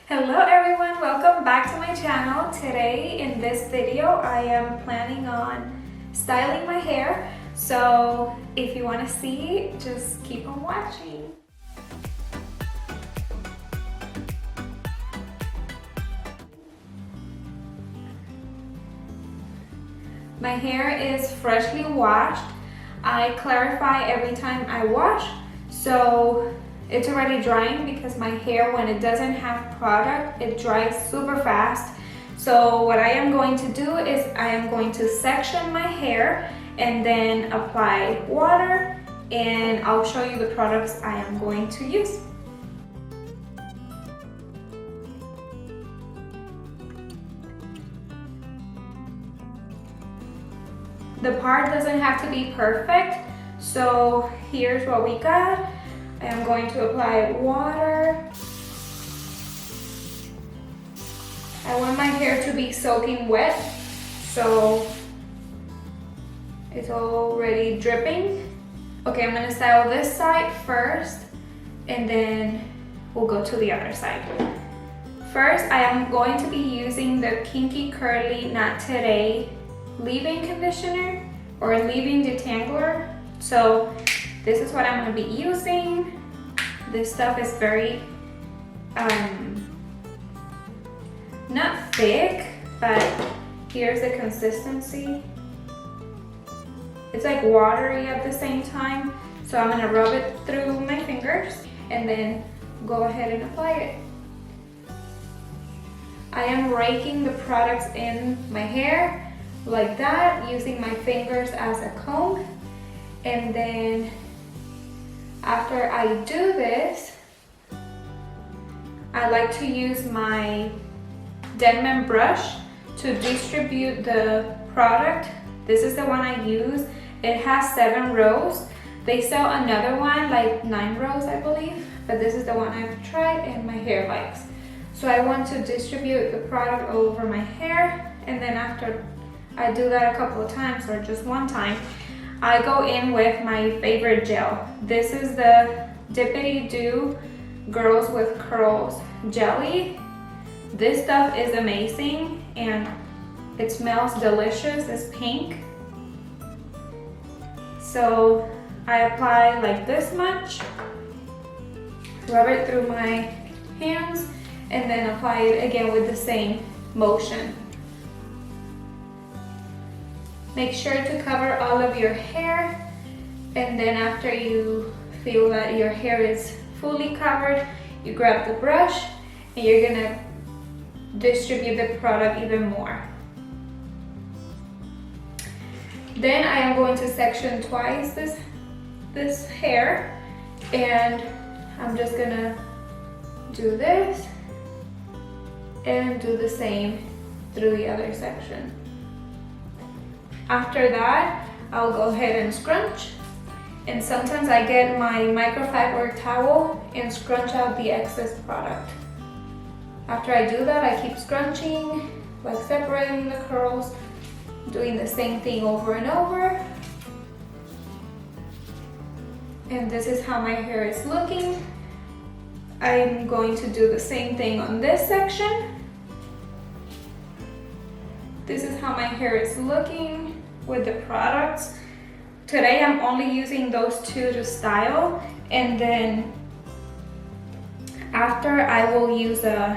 Hello everyone, welcome back to my channel. Today in this video I am planning on styling my hair, so if you want to see, just keep on watching. My hair is freshly washed. I clarify every time I wash, so it's already drying because my hair, when it doesn't have product, it dries super fast. So what I am going to do is I am going to section my hair and then apply water, and I'll show you the products I am going to use. The part doesn't have to be perfect, so here's what we got. I am going to apply water. I want my hair to be soaking wet, so it's already dripping. Okay, I'm gonna style this side first, and then we'll go to the other side. First, I am going to be using the Kinky Curly Not Today leave-in conditioner or leave-in detangler. So this is what I'm going to be using. This stuff is very not thick, but here's the consistency. It's like watery at the same time, so I'm going to rub it through my fingers and then go ahead and apply it. I am raking the products in my hair like that, using my fingers as a comb. And then after I do this, I like to use my Denman brush to distribute the product. This is the one I use. It has 7 rows. They sell another one, like 9 rows, I believe, but this is the one I've tried and my hair likes. So I want to distribute the product all over my hair, and then after I do that a couple of times or just one time, I go in with my favorite gel. This is the Dippity-Do Girls with Curls Jelly. This stuff is amazing and it smells delicious. It's pink. So I apply like this much, rub it through my hands, and then apply it again with the same motion. Make sure to cover all of your hair, and then after you feel that your hair is fully covered, you grab the brush and you're gonna distribute the product even more. Then I am going to section twice this hair, and I'm just gonna do this and do the same through the other section. After that, I'll go ahead and scrunch, and sometimes I get my microfiber towel and scrunch out the excess product. After I do that, I keep scrunching, like separating the curls, doing the same thing over and over. And this is how my hair is looking. I'm going to do the same thing on this section. This is how my hair is looking with the products. Today I'm only using those 2 to style, and then after I will use a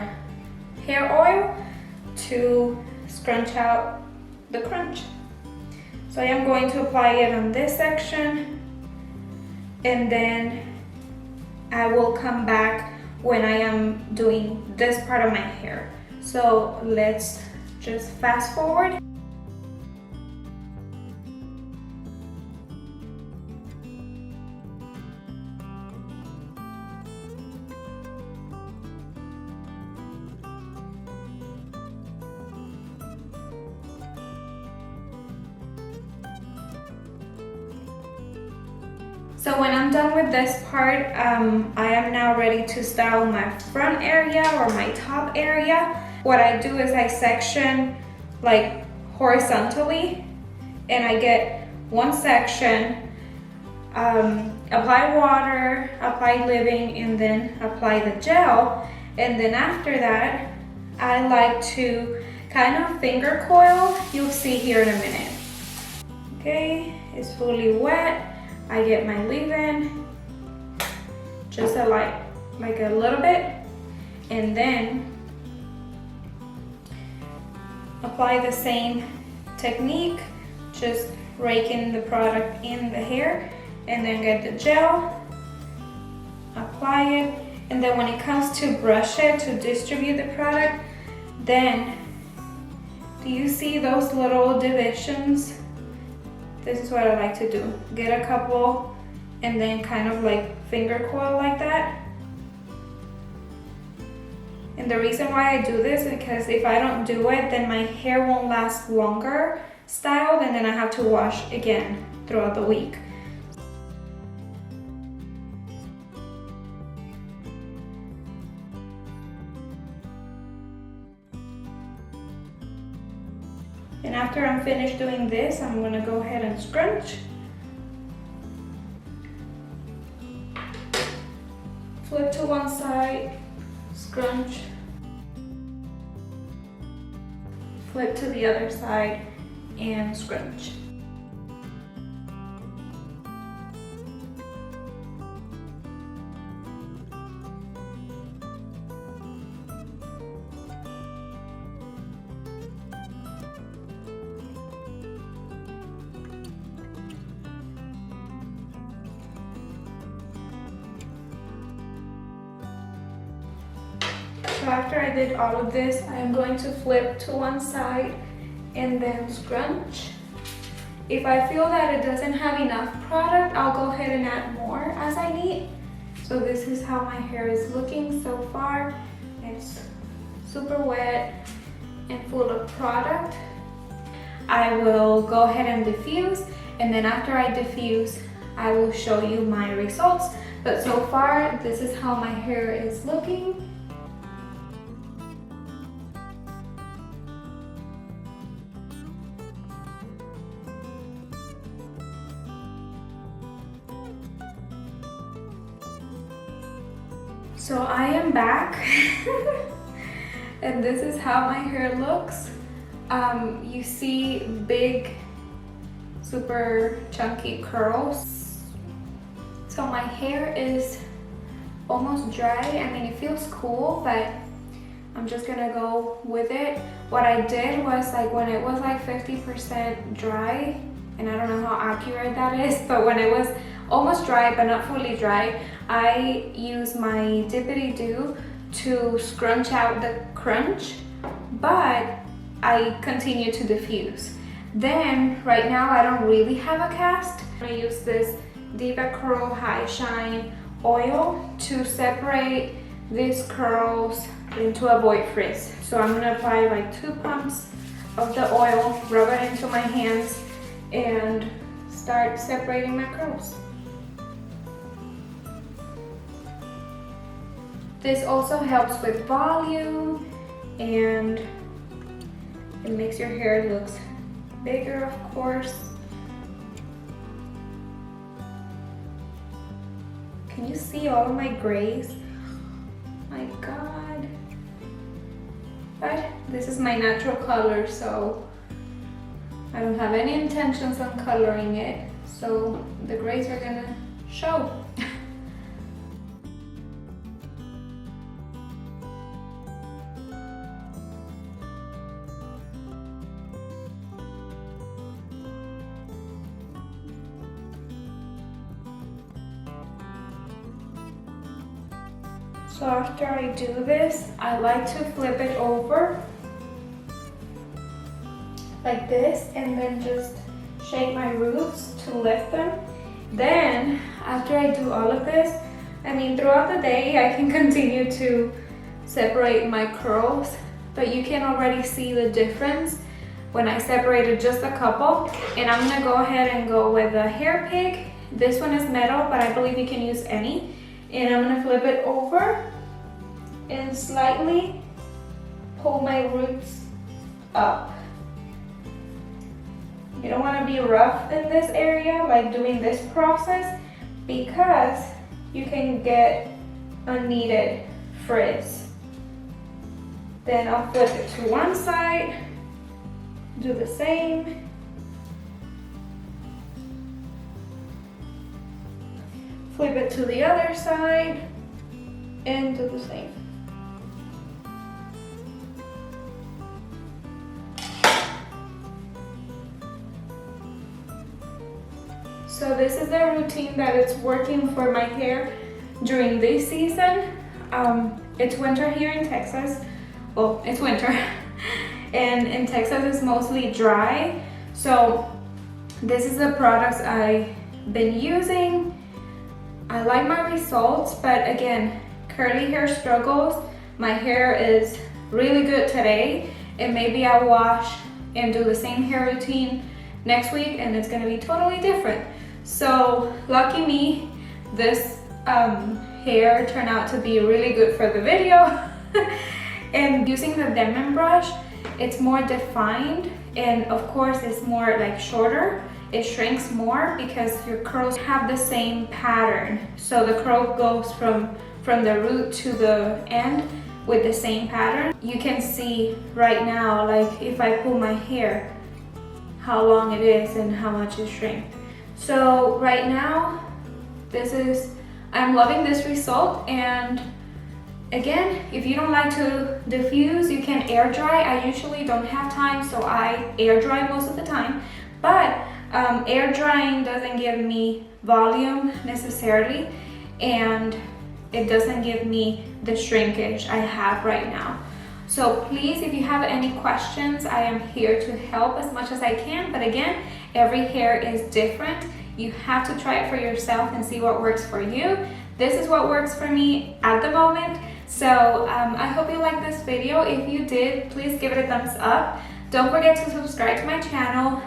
hair oil to scrunch out the crunch. So I am going to apply it on this section, and then I will come back when I am doing this part of my hair. So let's just fast forward. So when I'm done with this part, I am now ready to style my front area or my top area. What I do is I section like horizontally, and I get one section, apply water, apply leave-in, and then apply the gel, And then after that, I like to kind of finger coil. You'll see here in a minute. Okay, it's fully wet. I get my leave-in, just like a little bit, and then apply the same technique, just raking the product in the hair, and then get the gel, apply it, and then when it comes to brush it to distribute the product, then do you see those little divisions? This is what I like to do. Get a couple and then kind of like finger coil like that. And the reason why I do this is because if I don't do it, then my hair won't last longer styled, and then I have to wash again throughout the week. And after I'm finished doing this, I'm gonna go ahead and scrunch. Flip to one side, scrunch. Flip to the other side and scrunch. So after I did all of this, I am going to flip to one side and then scrunch. If I feel that it doesn't have enough product, I'll go ahead and add more as I need. So this is how my hair is looking so far. It's super wet and full of product. I will go ahead and diffuse, and then after I diffuse, I will show you my results. But so far, this is how my hair is looking. So I am back and this is how my hair looks. You see big, super chunky curls. So my hair is almost dry. I mean, it feels cool, but I'm just gonna go with it. What I did was, like, when it was like 50% dry, and I don't know how accurate that is, but when it was almost dry but not fully dry, I use my Dippity-Do to scrunch out the crunch, but I continue to diffuse. Then right now I don't really have a cast. I use this DevaCurl High Shine oil to separate these curls and to avoid frizz. So I'm gonna apply like 2 pumps of the oil, rub it into my hands, and start separating my curls. This also helps with volume, and it makes your hair look bigger, of course. Can you see all of my grays? My God. But this is my natural color, so I don't have any intentions on coloring it, so the grays are gonna show. So after I do this, I like to flip it over like this and then just shake my roots to lift them. Then after I do all of this, I mean, throughout the day I can continue to separate my curls, but you can already see the difference when I separated just a couple. And I'm gonna go ahead and go with a hair pick. This one is metal, but I believe you can use any. And I'm gonna flip it over and slightly pull my roots up. You don't want to be rough in this area, like doing this process, because you can get unneeded frizz. Then I'll flip it to one side, do the same. Flip it to the other side and do the same. So this is the routine that is working for my hair during this season. It's winter here in Texas. Well, it's winter. And in Texas it's mostly dry. So this is the products I've been using. I like my results, but again, curly hair struggles. My hair is really good today, and maybe I'll wash and do the same hair routine next week and it's gonna be totally different. So lucky me, this hair turned out to be really good for the video. And using the Denman brush, it's more defined, and of course it's more like shorter. It shrinks more because your curls have the same pattern. So the curl goes from the root to the end with the same pattern. You can see right now, like if I pull my hair, how long it is and how much it shrinks. So right now, I'm loving this result. And again, if you don't like to diffuse, you can air dry. I usually don't have time, so I air dry most of the time. But air drying doesn't give me volume necessarily, and it doesn't give me the shrinkage I have right now. So please, if you have any questions, I am here to help as much as I can. But again, every hair is different. You have to try it for yourself and see what works for you. This is what works for me at the moment. So I hope you liked this video. If you did, please give it a thumbs up. Don't forget to subscribe to my channel.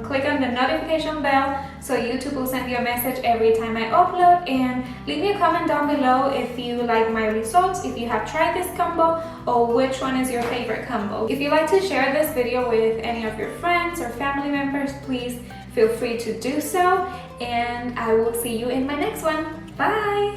Click on the notification bell so YouTube will send you a message every time I upload, and leave me a comment down below if you like my results, if you have tried this combo, or which one is your favorite combo. If you'd like to share this video with any of your friends or family members, please feel free to do so, and I will see you in my next one. Bye!